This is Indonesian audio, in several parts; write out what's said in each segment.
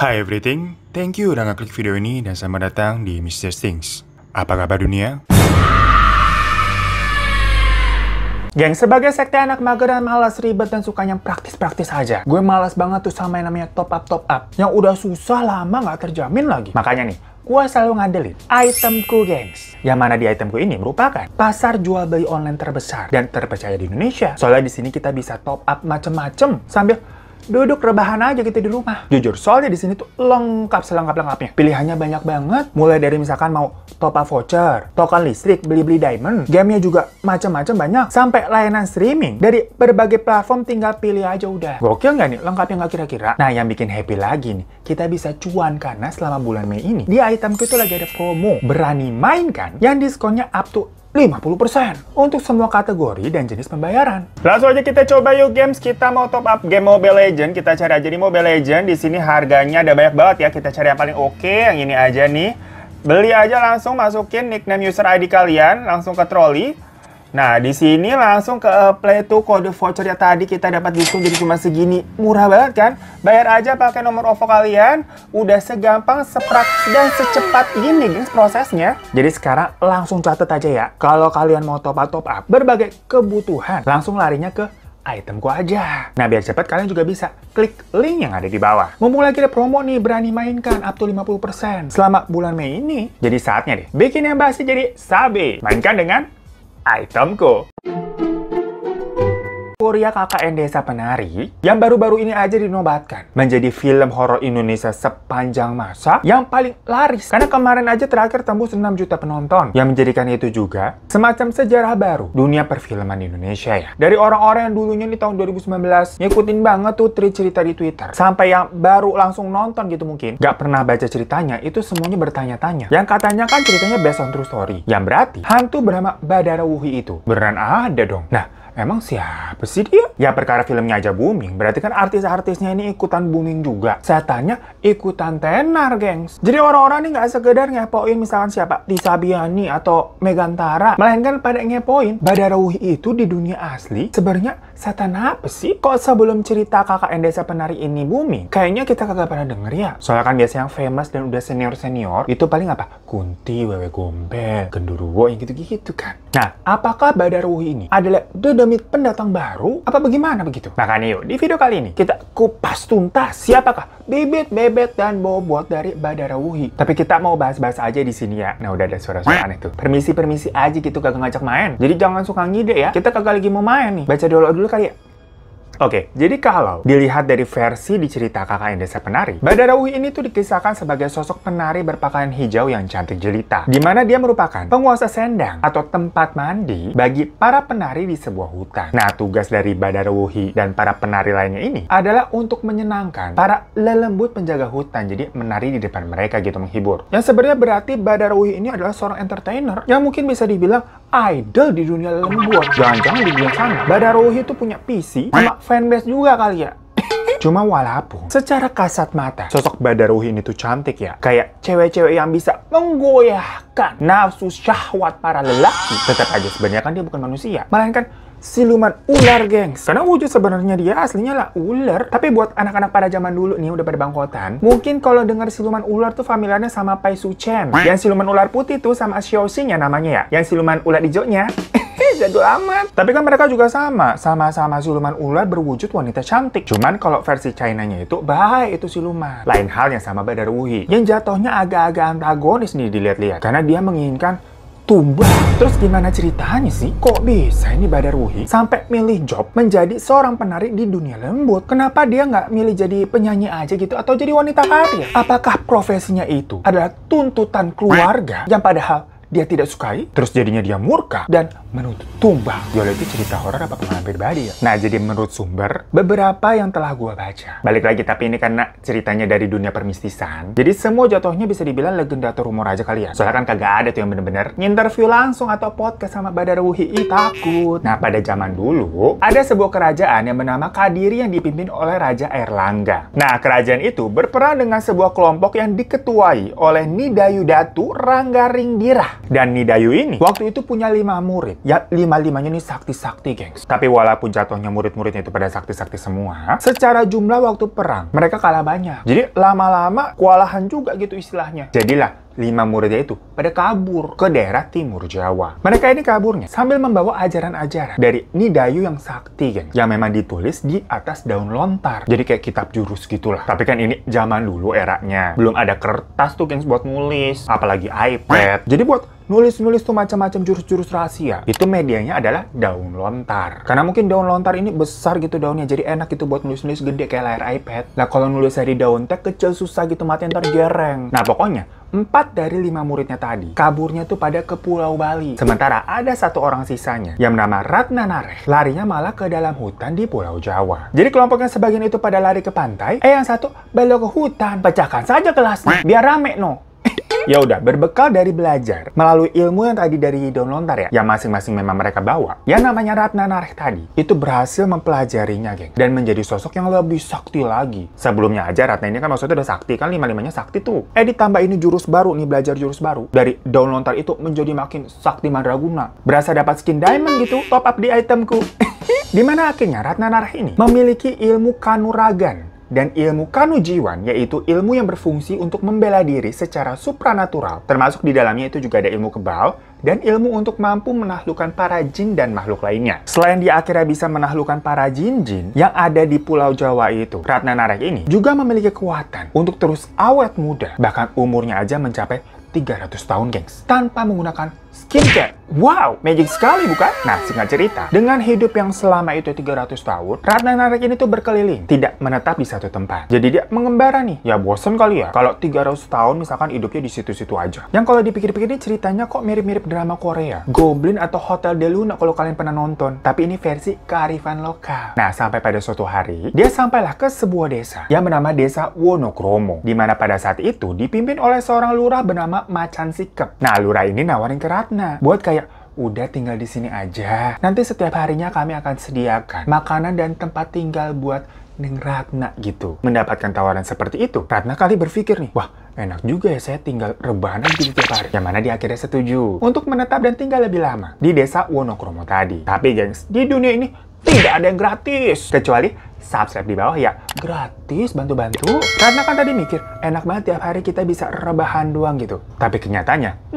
Hi everything, thank you udah ngeklik video ini dan selamat datang di Mr. Things. Apa kabar dunia? Geng, sebagai sekte anak mager dan malas ribet dan suka yang praktis-praktis aja, gue malas banget tuh sama yang namanya top up yang udah susah lama nggak terjamin lagi. Makanya nih, gue selalu ngandelin itemku, gengs. Yang mana di itemku ini merupakan pasar jual beli online terbesar dan terpercaya di Indonesia. Soalnya di sini kita bisa top up macem-macem sambil duduk rebahan aja gitu di rumah. Jujur, soalnya di sini tuh lengkap selengkap-lengkapnya. Pilihannya banyak banget. Mulai dari misalkan mau top up voucher, token listrik, beli-beli diamond, gamenya juga macam-macam banyak. Sampai layanan streaming dari berbagai platform, tinggal pilih aja udah. Gokil nggak nih? Lengkapnya nggak kira-kira? Nah, yang bikin happy lagi nih, kita bisa cuan karena selama bulan Mei ini di itemku itu lagi ada promo. Berani main kan? Yang diskonnya up to 50% untuk semua kategori dan jenis pembayaran. Langsung aja kita coba yuk, games. Kita mau top up game Mobile Legends. Kita cari aja di Mobile Legends. Di sini harganya ada banyak banget ya. Kita cari yang paling oke, yang ini aja nih. Beli aja langsung, masukin nickname user ID kalian, langsung ke troli. Nah, di sini langsung ke apply tuh kode voucher ya tadi kita dapat diskon jadi cuma segini. Murah banget kan? Bayar aja pakai nomor OVO kalian. Udah segampang, sepraktis dan secepat ini guys prosesnya. Jadi sekarang langsung catat aja ya. Kalau kalian mau top up berbagai kebutuhan, langsung larinya ke itemku aja. Nah, biar cepat kalian juga bisa klik link yang ada di bawah. Mumpung lagi ada promo nih, berani mainkan up to 50% selama bulan Mei ini. Jadi saatnya deh bikin yang basi jadi sabi. Mainkan dengan itemku. Korea KKN Desa Penari yang baru-baru ini aja dinobatkan menjadi film horor Indonesia sepanjang masa yang paling laris. Karena kemarin aja terakhir tembus 6 juta penonton. Yang menjadikan itu juga semacam sejarah baru dunia perfilman Indonesia ya. Dari orang-orang yang dulunya di tahun 2019 ngikutin banget tuh cerita di Twitter, sampai yang baru langsung nonton gitu mungkin gak pernah baca ceritanya, itu semuanya bertanya-tanya. Yang katanya kan ceritanya based on true story. Yang berarti hantu bernama Badara Wuhi itu beneran ada dong. Nah, emang siapa sih dia? Ya perkara filmnya aja booming, berarti kan artis-artisnya ini ikutan booming juga. Saya tanya, ikutan tenar, gengs. Jadi orang-orang ini nggak sekedar ngepoin misalkan siapa, Tisa Biani atau Megantara, melainkan pada ngepoin Badara Wuhi itu di dunia asli sebenarnya setan apa sih? Kok sebelum cerita KKN Desa Penari ini booming, kayaknya kita kagak pernah denger ya. Soalnya kan biasanya yang famous dan udah senior-senior, itu paling apa? Kunti, Wewe Gombel, Genderuwo, yang gitu-gitu kan. Nah, apakah Badara Wuhi ini adalah demi pendatang baru? Apa bagaimana begitu? Makanya yuk, di video kali ini kita kupas tuntas siapakah bibit, bebet, dan bobot dari Badara Wuhi. Tapi kita mau bahas-bahas aja di sini ya. Nah, udah ada suara-suara aneh tuh. Permisi-permisi aja gitu, kagak ngajak main. Jadi jangan suka ngide ya. Kita kagak lagi mau main nih. Baca dulu kali ya. Oke, jadi kalau dilihat dari versi di cerita KKN Desa Penari, Badara Wuhi ini tuh dikisahkan sebagai sosok penari berpakaian hijau yang cantik jelita, di mana dia merupakan penguasa sendang atau tempat mandi bagi para penari di sebuah hutan. Nah, tugas dari Badara Wuhi dan para penari lainnya ini adalah untuk menyenangkan para lelembut penjaga hutan, jadi menari di depan mereka gitu, menghibur. Yang sebenarnya berarti Badara Wuhi ini adalah seorang entertainer yang mungkin bisa dibilang idol di dunia lelembut. Jangan-jangan di dunia sana Badara Wuhi itu punya PC sama fanbase juga kali ya. Cuma walaupun secara kasat mata sosok Badara Wuhi ini tuh cantik ya, kayak cewek-cewek yang bisa menggoyahkan nafsu syahwat para lelaki, tetap aja sebenarnya kan dia bukan manusia, melainkan siluman ular, gengs. Karena wujud sebenarnya dia aslinya lah ular. Tapi buat anak-anak pada zaman dulu nih udah pada bangkotan, mungkin kalau dengar siluman ular tuh familiarnya sama Pai Su Chen. Yang siluman ular putih tuh sama Xiao Xing ya namanya ya. Yang siluman ular hijaunya jadul amat. Tapi kan mereka juga sama-sama siluman ular berwujud wanita cantik. Cuman kalau versi China-nya itu baik itu siluman. Lain halnya sama Badara Wuhi yang jatuhnya agak-agak antagonis nih dilihat-lihat, karena dia menginginkan tumbang. Terus gimana ceritanya sih? Kok bisa ini Badara Wuhi sampai milih job menjadi seorang penari di dunia lembut? Kenapa dia nggak milih jadi penyanyi aja gitu atau jadi wanita karir? Apakah profesinya itu adalah tuntutan keluarga yang padahal dia tidak sukai, terus jadinya dia murka dan menuntut tumbang? Yola itu cerita horor apa pengalaman pribadi ya? Nah, jadi menurut sumber beberapa yang telah gua baca, balik lagi tapi ini karena ceritanya dari dunia permistisan, jadi semua jatuhnya bisa dibilang legenda atau rumor aja kali ya. Soalnya kan kagak ada tuh yang bener-bener nginterview langsung atau podcast sama Badara Wuhi. Takut. Nah, pada zaman dulu ada sebuah kerajaan yang bernama Kadiri yang dipimpin oleh Raja Airlangga. Nah, kerajaan itu berperan dengan sebuah kelompok yang diketuai oleh Nidayu Datu Ranggaringdirah. Dan Nidayu ini waktu itu punya 5 murid ya lima-limanya nih sakti-sakti, gengs. Tapi walaupun jatuhnya murid-muridnya itu pada sakti-sakti semua, secara jumlah waktu perang, mereka kalah banyak. Jadi lama-lama kewalahan juga gitu istilahnya. Jadilah 5 muridnya itu pada kabur ke daerah timur Jawa. Mereka ini kaburnya sambil membawa ajaran-ajaran dari Nidayu yang sakti, geng, yang memang ditulis di atas daun lontar. Jadi kayak kitab jurus gitulah. Tapi kan ini zaman dulu eranya. Belum ada kertas tuh, gengs, buat nulis. Apalagi iPad. Jadi buat nulis-nulis tuh macam-macam jurus-jurus rahasia. Itu medianya adalah daun lontar. Karena mungkin daun lontar ini besar gitu daunnya. Jadi enak gitu buat nulis-nulis gede kayak layar iPad. Nah kalau nulis dari daun teh kecil susah gitu, mati ntar gereng. Nah pokoknya 4 dari 5 muridnya tadi kaburnya tuh pada ke Pulau Bali. Sementara ada 1 orang sisanya yang bernama Ratna Nareh. Larinya malah ke dalam hutan di Pulau Jawa. Jadi kelompoknya sebagian itu pada lari ke pantai, yang satu belok ke hutan. Pecahkan saja kelasnya biar rame no. Ya udah, berbekal dari belajar melalui ilmu yang tadi dari daun lontar ya, yang masing-masing memang mereka bawa, yang namanya Ratna Nareh tadi, itu berhasil mempelajarinya, geng, dan menjadi sosok yang lebih sakti lagi. Sebelumnya aja Ratna ini kan maksudnya udah sakti, kan 5-5-nya sakti tuh. Ditambah ini jurus baru nih, belajar jurus baru. Dari daun lontar itu menjadi makin sakti mandraguna. Berasa dapat skin diamond gitu, top up di itemku. Dimana akhirnya Ratna Nareh ini memiliki ilmu kanuragan dan ilmu kanujiwan, yaitu ilmu yang berfungsi untuk membela diri secara supranatural. Termasuk di dalamnya itu juga ada ilmu kebal dan ilmu untuk mampu menaklukkan para jin dan makhluk lainnya. Selain dia akhirnya bisa menaklukkan para jin-jin yang ada di Pulau Jawa itu, Ratna Nareh ini juga memiliki kekuatan untuk terus awet muda. Bahkan umurnya aja mencapai 300 tahun, gengs, tanpa menggunakan skincare. Wow, magic sekali bukan? Nah, singkat cerita, dengan hidup yang selama itu 300 tahun, Ratna Nareh ini tuh berkeliling, tidak menetap di satu tempat. Jadi dia mengembara nih. Ya bosen kali ya, kalau 300 tahun misalkan hidupnya di situ-situ aja. Yang kalau dipikir-pikir ini ceritanya kok mirip-mirip drama Korea. Goblin atau Hotel de Luna kalau kalian pernah nonton. Tapi ini versi kearifan lokal. Nah, sampai pada suatu hari, dia sampailah ke sebuah desa yang bernama Desa Wonokromo. Di mana pada saat itu dipimpin oleh seorang lurah bernama Macan Sikep. Nah, lurah ini nawarin ke Ratna buat kayak, udah tinggal di sini aja. Nanti setiap harinya kami akan sediakan makanan dan tempat tinggal buat Neng Ratna gitu. Mendapatkan tawaran seperti itu, Ratna kali berpikir nih, wah enak juga ya saya tinggal rebahan aja di tiap hari. Yang mana dia akhirnya setuju untuk menetap dan tinggal lebih lama di Desa Wonokromo tadi. Tapi gengs, di dunia ini tidak ada yang gratis. Kecuali subscribe di bawah ya. Gratis, bantu-bantu. Karena kan tadi mikir, enak banget tiap hari kita bisa rebahan doang gitu. Tapi kenyataannya,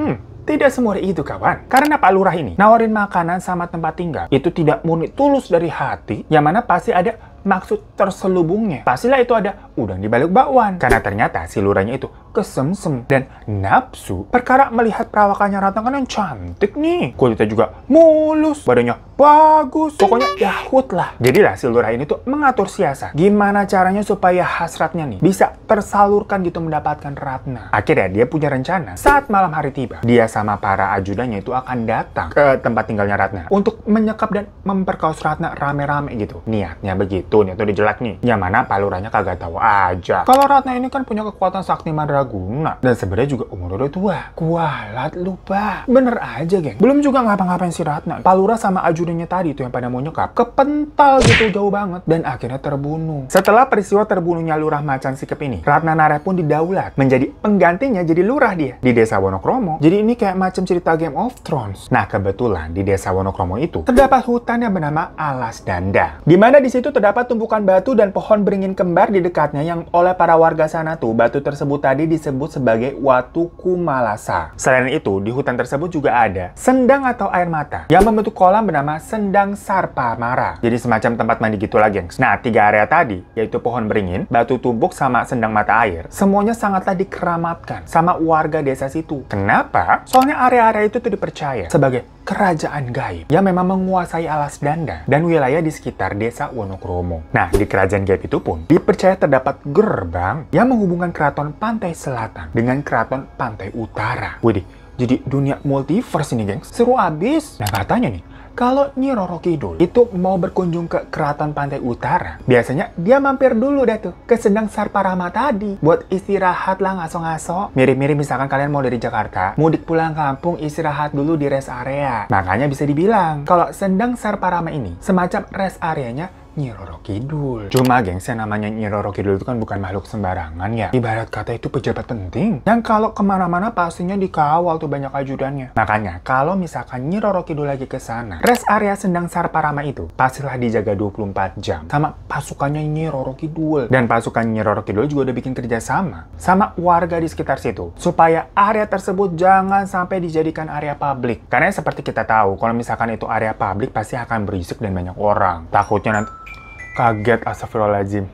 tidak semudah itu, kawan. Karena Pak Lurah ini nawarin makanan sama tempat tinggal itu tidak murni tulus dari hati, yang mana pasti ada maksud terselubungnya. Pastilah itu ada udang di balik bakwan. Karena ternyata si lurahnya itu kesemsem dan nafsu perkara melihat perawakannya Ratna kan yang cantik nih. Kulitnya juga mulus, badannya bagus. Pokoknya yahut lah. Jadilah si lurah ini tuh mengatur siasat. Gimana caranya supaya hasratnya nih bisa tersalurkan gitu mendapatkan Ratna. Akhirnya dia punya rencana. Saat malam hari tiba, dia sama para ajudannya itu akan datang ke tempat tinggalnya Ratna untuk menyekap dan memperkaos Ratna rame-rame gitu. Niatnya begitu. Itu udah jelek nih. Yang mana Pak Lurahnya kagak tahu aja. Kalau Ratna ini kan punya kekuatan sakti mandraguna. Dan sebenarnya juga umur udah tua. Kualat lupa. Bener aja, geng. Belum juga ngapa-ngapain si Ratna. Pak Lurah sama ajudannya tadi tuh yang pada mau nyekap, kepental gitu jauh banget. Dan akhirnya terbunuh. Setelah peristiwa terbunuhnya Lurah Macan Sikep ini, Ratna Nareh pun didaulat menjadi penggantinya jadi lurah dia di Desa Wonokromo. Jadi ini kayak macam cerita Game of Thrones. Nah, kebetulan di Desa Wonokromo itu terdapat hutan yang bernama Alas Danda. Di mana di situ terdapat tumpukan batu dan pohon beringin kembar di dekatnya yang oleh para warga sana tuh batu tersebut tadi disebut sebagai Watu Kumalasa. Selain itu, di hutan tersebut juga ada sendang atau air mata yang membentuk kolam bernama Sendang Sarpamara. Jadi semacam tempat mandi gitulah, gengs. Nah, 3 area tadi, yaitu pohon beringin, batu tumpuk, sama sendang mata air, semuanya sangatlah dikeramatkan sama warga desa situ. Kenapa? Soalnya area-area itu tuh dipercaya sebagai kerajaan gaib yang memang menguasai Alas Danda dan wilayah di sekitar Desa Wonokromo. Nah, di kerajaan gaib itu pun dipercaya terdapat gerbang yang menghubungkan keraton Pantai Selatan dengan keraton Pantai Utara. Widih, jadi dunia multiverse ini, gengs. Seru abis. Nah, katanya nih, kalau Nyi Roro Kidul itu mau berkunjung ke Keraton Pantai Utara, biasanya dia mampir dulu deh tuh ke Sendang Sarparama tadi buat istirahat lah, ngaso-ngaso. Mirip-mirip misalkan kalian mau dari Jakarta, mudik pulang kampung, istirahat dulu di rest area. Makanya bisa dibilang kalau Sendang Sarparama ini semacam rest areanya Nyi Roro Kidul. Cuma gengs, yang namanya Nyi Roro Kidul itu kan bukan makhluk sembarangan ya. Ibarat kata itu pejabat penting yang kalau kemana-mana pastinya dikawal tuh banyak ajudannya. Makanya kalau misalkan Nyi Roro Kidul lagi ke sana, rest area Sendang Sarparama itu pastilah dijaga 24 jam sama pasukannya Nyi Roro Kidul. Dan pasukan Nyi Roro Kidul juga udah bikin kerjasama sama warga di sekitar situ supaya area tersebut jangan sampai dijadikan area publik. Karena seperti kita tahu, kalau misalkan itu area publik pasti akan berisik dan banyak orang. Takutnya nanti kaget, astagfirullahaladzim.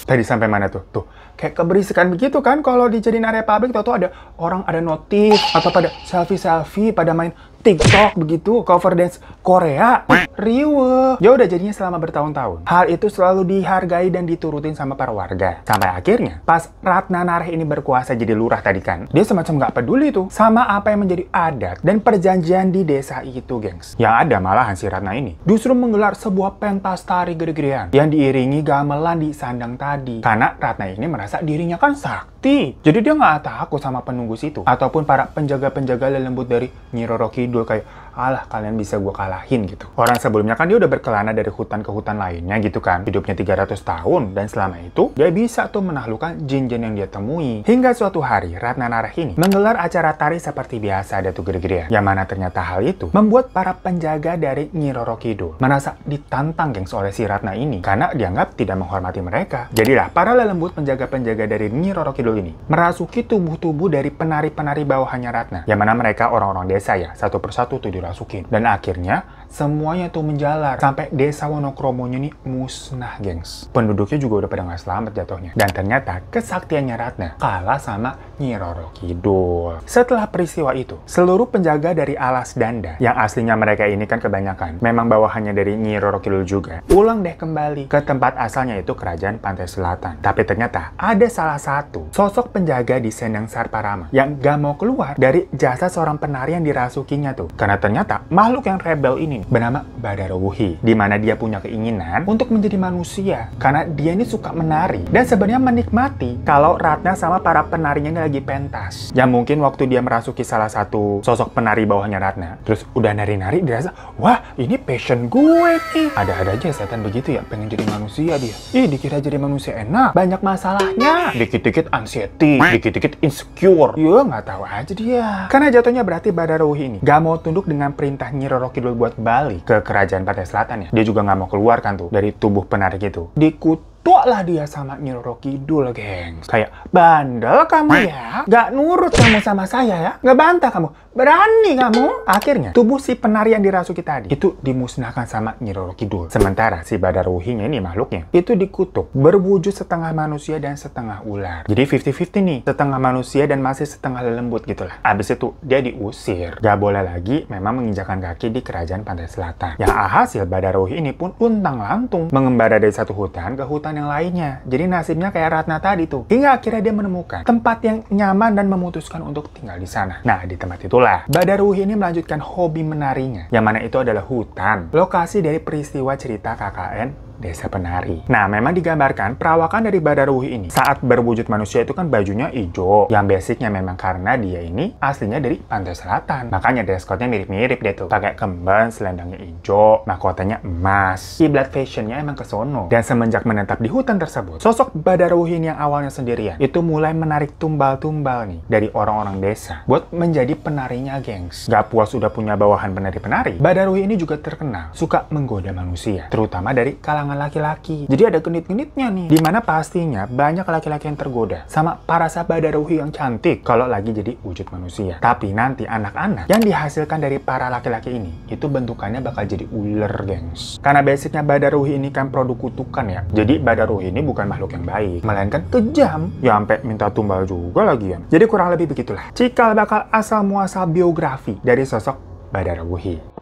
Tadi sampai mana tuh? Tuh, kayak keberisikan begitu kan kalau dijadiin area publik, tau-tau ada orang, ada notif, atau pada selfie-selfie, pada main TikTok begitu, cover dance Korea, riweuh. Ya udah jadinya selama bertahun-tahun. Hal itu selalu dihargai dan diturutin sama para warga. Sampai akhirnya, pas Ratna Nareh ini berkuasa jadi lurah tadi kan, dia semacam nggak peduli tuh sama apa yang menjadi adat dan perjanjian di desa itu, gengs. Yang ada malahan si Ratna ini justru menggelar sebuah pentas tari gede-gedean yang diiringi gamelan di sandang tadi. Karena Ratna ini merasa dirinya kan sakti. Jadi dia nggak takut sama penunggu situ ataupun para penjaga-penjaga lelembut dari Nyi Roro Kidul kayak, alah kalian bisa gue kalahin gitu. Orang sebelumnya kan dia udah berkelana dari hutan ke hutan lainnya gitu kan. Hidupnya 300 tahun dan selama itu dia bisa tuh menaklukkan jin-jin yang dia temui. Hingga suatu hari Ratna Nareh ini menggelar acara tari seperti biasa ada tuh gede-gedean. Yang mana ternyata hal itu membuat para penjaga dari Nyi Roro Kidul merasa ditantang gengs oleh si Ratna ini karena dianggap tidak menghormati mereka. Jadilah para lelembut penjaga-penjaga dari Nyi Roro Kidul ini merasuki tubuh-tubuh dari penari-penari bawahannya Ratna. Yang mana mereka orang-orang desa ya, satu persatu tuh dirasukin. Dan akhirnya semuanya tuh menjalar sampai desa Wonokromonya ini musnah, gengs. Penduduknya juga udah pada nggak selamat jatuhnya. Dan ternyata kesaktiannya Ratna kalah sama Nyi Roro Kidul. Setelah peristiwa itu, seluruh penjaga dari Alas Danda, yang aslinya mereka ini kan kebanyakan memang bawahannya dari Nyi Roro Kidul juga, pulang deh kembali ke tempat asalnya itu kerajaan Pantai Selatan. Tapi ternyata ada salah satu sosok penjaga di Sendang Sarparama yang gak mau keluar dari jasa seorang penari yang dirasukinya tuh. Karena ternyata makhluk yang rebel ini bernama Badarawuhi, di mana dia punya keinginan untuk menjadi manusia karena dia ini suka menari dan sebenarnya menikmati kalau Ratna sama para penarinya ini lagi pentas. Ya mungkin waktu dia merasuki salah satu sosok penari bawahnya Ratna, terus udah nari-nari dirasa, wah ini passion gue nih. Ada-ada aja setan begitu ya, pengen jadi manusia dia. Ih, dikira jadi manusia enak, banyak masalahnya. Dikit-dikit anxiety, dikit-dikit insecure. Ya nggak tahu aja dia. Karena jatuhnya berarti Badarawuhi ini gak mau tunduk dengan perintah Nyi Roro Kidul buat balik ke kerajaan Pantai Selatan ya. Dia juga nggak mau keluar kan tuh dari tubuh penari gitu. Dikutuklah dia sama Nyi Roro Kidul, gengs. Kayak, bandel kamu ya, gak nurut kamu sama saya ya, gak bantah kamu, berani kamu. Akhirnya tubuh si penari yang dirasuki tadi itu dimusnahkan sama Nyi Roro Kidul. Sementara si Badarawuhinya ini makhluknya itu dikutuk berwujud setengah manusia dan setengah ular. Jadi 50-50 nih, setengah manusia dan masih setengah lelembut gitulah. Abis itu dia diusir, gak boleh lagi memang menginjakan kaki di kerajaan Pantai Selatan. Yang alhasil Badarawuhi ini pun luntang-lantung mengembara dari satu hutan ke hutan yang lainnya. Jadi nasibnya kayak Ratna tadi tuh. Hingga akhirnya dia menemukan tempat yang nyaman dan memutuskan untuk tinggal di sana. Nah, di tempat itulah Badarawuhi ini melanjutkan hobi menarinya, yang mana itu adalah hutan, lokasi dari peristiwa cerita KKN Desa Penari. Nah, memang digambarkan perawakan dari Badarawuhi ini saat berwujud manusia itu kan bajunya hijau, yang basicnya memang karena dia ini aslinya dari Pantai Selatan. Makanya dress code-nya mirip-mirip deh tuh. Pakai kemban, selendangnya hijau, mahkotanya emas. Kiblat fashionnya emang kesono. Dan semenjak menetap di hutan tersebut, sosok Badarawuhi yang awalnya sendirian itu mulai menarik tumbal-tumbal nih dari orang-orang desa buat menjadi penarinya, gengs. Gak puas udah punya bawahan penari-penari, Badarawuhi ini juga terkenal suka menggoda manusia, terutama dari kalangan laki-laki. Jadi ada genit-genitnya nih, dimana pastinya banyak laki-laki yang tergoda sama para Badarawuhi yang cantik kalau lagi jadi wujud manusia. Tapi nanti anak-anak yang dihasilkan dari para laki-laki ini itu bentukannya bakal jadi ular, gengs. Karena basicnya Badarawuhi ini kan produk kutukan ya. Jadi Badarawuhi ini bukan makhluk yang baik, melainkan kejam. Ya sampai minta tumbal juga lagian. Jadi kurang lebih begitulah cikal bakal asal muasal biografi dari sosok Badarawuhi.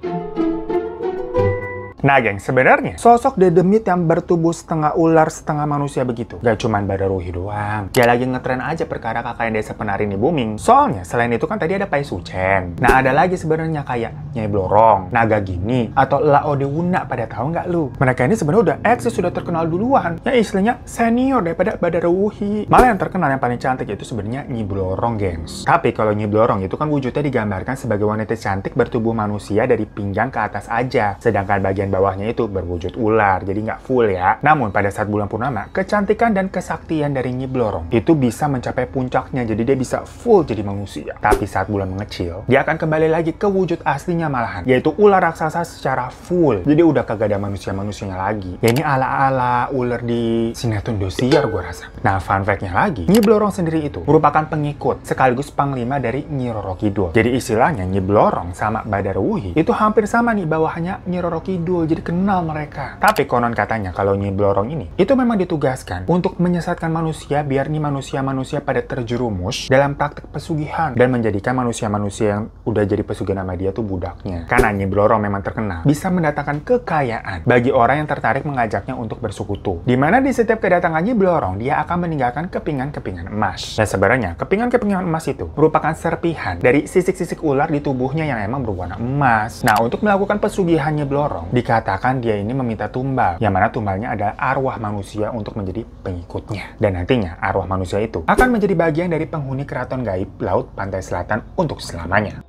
Nah, geng, sebenarnya sosok dedemit yang bertubuh setengah ular setengah manusia begitu gak cuman Badarawuhi doang. Dia lagi ngetren aja perkara KKN Desa Penari ini booming. Soalnya selain itu kan tadi ada Pai Sucen. Nah, ada lagi sebenarnya kayak Nyai Blorong, Naga Gini, atau Laode Wuna. Pada tahu nggak lu? Mereka ini sebenarnya udah eksis, sudah terkenal duluan. Ya istilahnya senior daripada Badarawuhi. Malah yang terkenal yang paling cantik itu sebenarnya Nyi Blorong, gengs. Tapi kalau Nyi Blorong itu kan wujudnya digambarkan sebagai wanita cantik bertubuh manusia dari pinggang ke atas aja. Sedangkan bagian bawahnya itu berwujud ular, jadi nggak full ya. Namun pada saat bulan purnama, kecantikan dan kesaktian dari Nyi Blorong itu bisa mencapai puncaknya, jadi dia bisa full jadi manusia. Tapi saat bulan mengecil, dia akan kembali lagi ke wujud aslinya malahan, yaitu ular raksasa secara full. Jadi udah kagak ada manusia-manusianya lagi. Ya ini ala-ala ular di sinetron Indosiar gue rasa. Nah, fun fact-nya lagi, Nyi Blorong sendiri itu merupakan pengikut sekaligus panglima dari Nyi Roro Kidul. Jadi istilahnya Nyi Blorong sama Badarwuhi itu hampir sama nih bawahannya Nyi Roro Kidul, jadi kenal mereka. Tapi konon katanya kalau Nyi Blorong ini itu memang ditugaskan untuk menyesatkan manusia biar nih manusia-manusia pada terjerumus dalam praktek pesugihan dan menjadikan manusia-manusia yang udah jadi pesugihan sama dia tuh budaknya. Karena Nyi Blorong memang terkenal bisa mendatangkan kekayaan bagi orang yang tertarik mengajaknya untuk bersekutu. Dimana di setiap kedatangan Nyi Blorong dia akan meninggalkan kepingan-kepingan emas. Dan sebenarnya kepingan-kepingan emas itu merupakan serpihan dari sisik-sisik ular di tubuhnya yang emang berwarna emas. Nah, untuk melakukan pesugihan Nyi Blorong dikatakan dia ini meminta tumbal, yang mana tumbalnya adalah arwah manusia untuk menjadi pengikutnya. Dan nantinya arwah manusia itu akan menjadi bagian dari penghuni keraton gaib Laut Pantai Selatan untuk selamanya.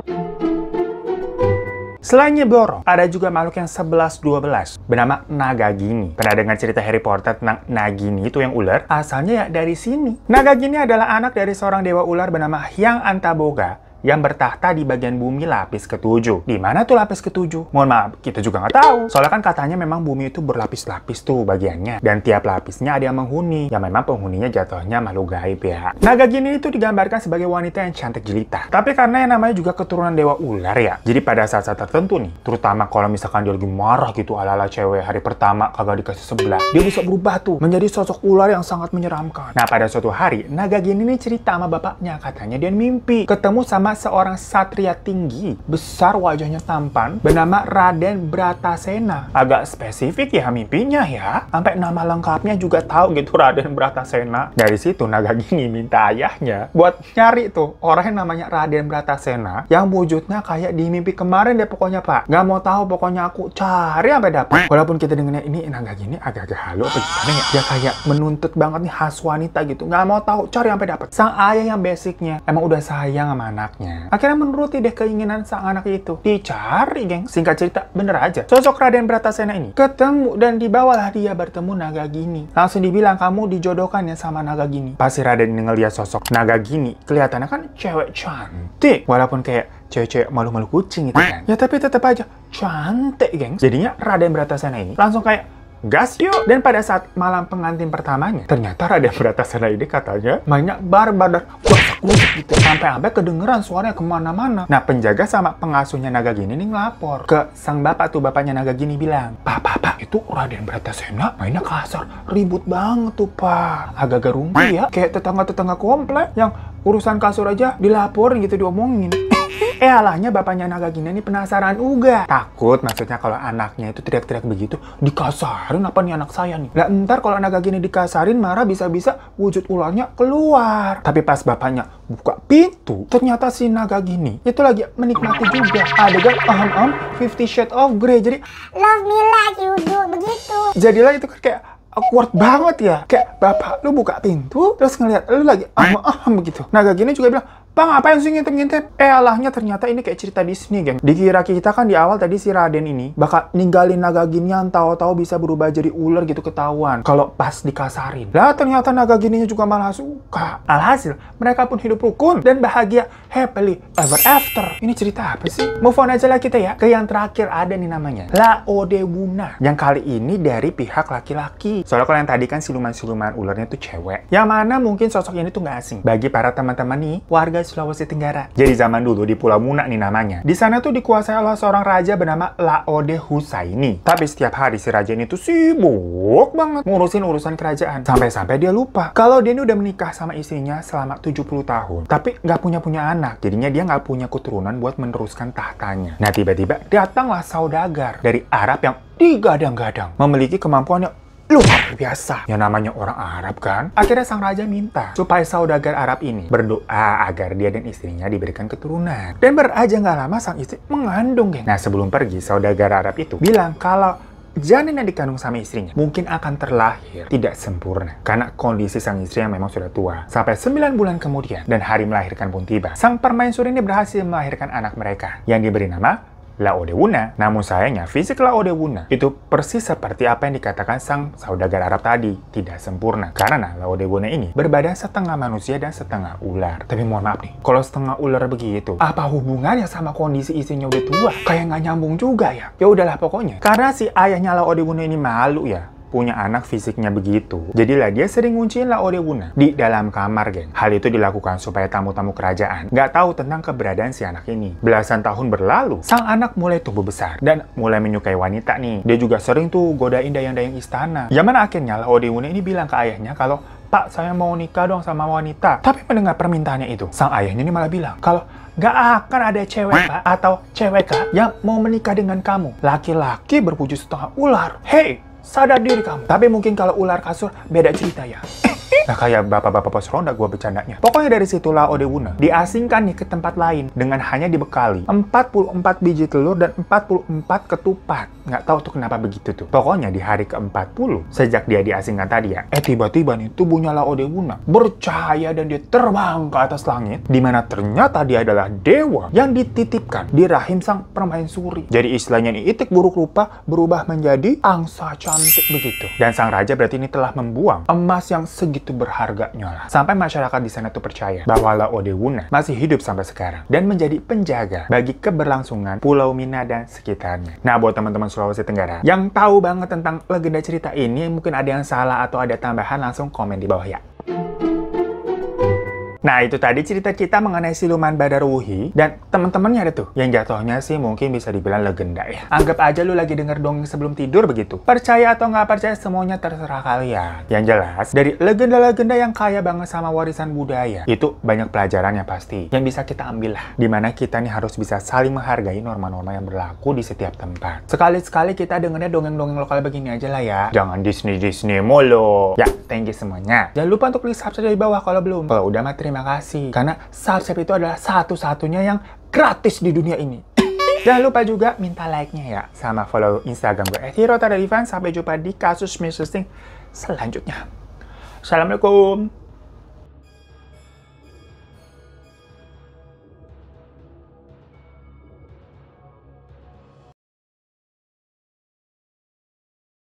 Selain Nyi Blorong, ada juga makhluk yang 11-12 bernama Nagagini. Pernah dengar cerita Harry Potter tentang Nagini itu yang ular? Asalnya ya dari sini. Nagagini adalah anak dari seorang dewa ular bernama Hyang Antaboga yang bertahta di bagian bumi lapis ketujuh. Di mana tuh lapis ketujuh? Mohon maaf, kita juga nggak tahu. Soalnya kan katanya memang bumi itu berlapis-lapis tuh bagiannya. Dan tiap lapisnya ada yang menghuni. Yang memang penghuninya jatuhnya makhluk gaib ya. Nagagini itu digambarkan sebagai wanita yang cantik jelita. Tapi karena yang namanya juga keturunan dewa ular ya. Jadi pada saat-saat tertentu nih, terutama kalau misalkan dia lagi marah gitu ala-ala cewek hari pertama kagak dikasih sebelah, dia bisa berubah tuh menjadi sosok ular yang sangat menyeramkan. Nah pada suatu hari, Nagagini ini cerita sama bapaknya. Katanya dia mimpi ketemu sama seorang satria tinggi, besar wajahnya tampan, bernama Raden Bratasena. Agak spesifik ya mimpinya ya. Sampai nama lengkapnya juga tahu gitu, Raden Bratasena. Dari situ Nagagini minta ayahnya buat nyari tuh orang yang namanya Raden Bratasena yang wujudnya kayak di mimpi kemarin deh pokoknya Pak. Nggak mau tahu pokoknya aku cari sampai dapat. Walaupun kita dengarnya ini Nagagini agak-agak halu apa gimana ya? Dia kayak menuntut banget nih khas wanita gitu. Nggak mau tahu, cari sampai dapat. Sang ayah yang basicnya emang udah sayang sama anaknya. Akhirnya menuruti deh keinginan sang anak itu. Dicari, geng. Singkat cerita, bener aja. Sosok Raden Bratasena ini ketemu dan dibawalah dia bertemu Nagagini. Langsung dibilang, kamu dijodohkan ya sama Nagagini. Pasti Raden ini ngeliat sosok Nagagini. Kelihatannya kan cewek cantik. Walaupun kayak cewek-cewek malu-malu kucing gitu kan. Ya tapi tetap aja cantik, geng. Jadinya Raden Bratasena ini langsung kayak gas yuk. Dan pada saat malam pengantin pertamanya, ternyata Raden Bratasena ini katanya mainnya barbar gitu. Sampai kedengeran suaranya kemana-mana. Nah, penjaga sama pengasuhnya Nagagini ini ngelapor ke sang bapak tuh. Bapaknya Nagagini bilang, Pak, itu Raden Bratasena mainnya kasar. Ribut banget tuh, Pak. Agak-agak rumpi ya. Kayak tetangga-tetangga komplek yang urusan kasur aja dilaporin gitu, diomongin. Alahnya bapaknya Nagagini ini penasaran juga. Takut maksudnya kalau anaknya itu teriak-teriak begitu, dikasarin apa nih anak saya nih. Lah ntar kalau Nagagini dikasarin marah bisa-bisa wujud ularnya keluar. Tapi pas bapaknya buka pintu, ternyata si Nagagini itu lagi menikmati juga adegan 50 Shades of Grey. Jadi love me like you do, begitu. Jadilah itu kayak awkward banget ya. Kayak bapak lu buka pintu terus ngeliat lu lagi begitu. Nagagini juga bilang, Bang, ngapain sih ngintip-ngintip? Alahnya ternyata ini kayak cerita Disney, geng. Dikira kita kan di awal tadi si Raden ini bakal ninggalin Nagaginian, tahu-tahu bisa berubah jadi ular gitu ketahuan kalau pas dikasarin. Lah ternyata Nagagininya juga malah suka. Alhasil, mereka pun hidup rukun dan bahagia happily ever after. Ini cerita apa sih? Move on aja lah kita ya. Ke yang terakhir ada nih namanya Laodewuna. Yang kali ini dari pihak laki-laki. Soalnya kalau yang tadi kan siluman-siluman ularnya tuh cewek. Yang mana mungkin sosok ini tuh nggak asing bagi para teman-teman nih warga Sulawesi Tenggara. Jadi zaman dulu di Pulau Muna nih namanya. Di sana tuh dikuasai oleh seorang raja bernama Laode Husaini. Tapi setiap hari si raja ini tuh sibuk banget ngurusin urusan kerajaan. Sampai-sampai dia lupa kalau dia ini udah menikah sama istrinya selama 70 tahun. Tapi nggak punya anak. Jadinya dia nggak punya keturunan buat meneruskan tahtanya. Nah tiba-tiba datanglah saudagar dari Arab yang digadang-gadang memiliki kemampuan yang luar biasa. Yang namanya orang Arab kan. Akhirnya sang raja minta supaya saudagar Arab ini berdoa agar dia dan istrinya diberikan keturunan. Dan beraja nggak lama sang istri mengandung, geng. Nah sebelum pergi, saudagar Arab itu bilang kalau janin yang dikandung sama istrinya mungkin akan terlahir tidak sempurna karena kondisi sang istri yang memang sudah tua. Sampai 9 bulan kemudian dan hari melahirkan pun tiba, sang permaisuri ini berhasil melahirkan anak mereka yang diberi nama Laodewuna. Namun sayangnya, fisik Laodewuna itu persis seperti apa yang dikatakan sang saudagar Arab tadi, tidak sempurna. Karena Laodewuna ini berbadan setengah manusia dan setengah ular. Tapi mohon maaf nih, kalau setengah ular begitu, apa hubungannya sama kondisi istrinya udah tua? Kayak nggak nyambung juga ya. Ya udahlah pokoknya. Karena si ayahnya Laodewuna ini malu ya, punya anak fisiknya begitu. Jadilah dia sering ngunciin Laodewuna di dalam kamar, geng. Hal itu dilakukan supaya tamu-tamu kerajaan nggak tahu tentang keberadaan si anak ini. Belasan tahun berlalu, sang anak mulai tumbuh besar dan mulai menyukai wanita nih. Dia juga sering tuh godain dayang-dayang istana. Yang mana akhirnya Laodewuna ini bilang ke ayahnya kalau, "Pak, saya mau nikah dong sama wanita." Tapi mendengar permintaannya itu, sang ayahnya ini malah bilang kalau nggak akan ada cewek Pak atau cewek Kak yang mau menikah dengan kamu. Laki-laki berwujud setengah ular. Hey, sadar diri kamu. Tapi mungkin kalau ular kasur beda cerita ya. Nah, kayak bapak-bapak pos ronda gue bercandanya. Pokoknya dari situ Laodewuna diasingkan nih ke tempat lain dengan hanya dibekali 44 biji telur dan 44 ketupat. Nggak tahu tuh kenapa begitu tuh. Pokoknya di hari ke-40 sejak dia diasingkan tadi ya, tiba-tiba nih tubuhnya Laodewuna bercahaya dan dia terbang ke atas langit, di mana ternyata dia adalah dewa yang dititipkan di rahim sang permaisuri. Jadi istilahnya nih, itik buruk rupa berubah menjadi angsa cantik begitu. Dan sang raja berarti ini telah membuang emas yang segitu berharganya lah. Sampai masyarakat di sana tuh percaya bahwa Laodewuna masih hidup sampai sekarang dan menjadi penjaga bagi keberlangsungan Pulau Mina dan sekitarnya. Nah, buat teman-teman Sulawesi Tenggara yang tahu banget tentang legenda cerita ini, mungkin ada yang salah atau ada tambahan, langsung komen di bawah ya. Nah, itu tadi cerita kita mengenai siluman Badarwuhi, dan teman-temannya ada tuh yang jatuhnya sih mungkin bisa dibilang legenda ya. Anggap aja lu lagi denger dongeng sebelum tidur begitu. Percaya atau nggak percaya semuanya terserah kalian. Yang jelas, dari legenda-legenda yang kaya banget sama warisan budaya, itu banyak pelajarannya pasti yang bisa kita ambil lah. Dimana kita nih harus bisa saling menghargai norma-norma yang berlaku di setiap tempat. Sekali-sekali kita dengernya dongeng-dongeng lokal begini aja lah ya. Jangan Disney mulu. Ya, thank you semuanya. Jangan lupa untuk klik subscribe di bawah kalau belum. Kalau udah mah terima kasih. Karena subscribe itu adalah satu-satunya yang gratis di dunia ini. Jangan lupa juga minta like-nya ya. Sama follow Instagram gue @hirotadalivan. Sampai jumpa di kasus Mr. Sting selanjutnya. Assalamualaikum.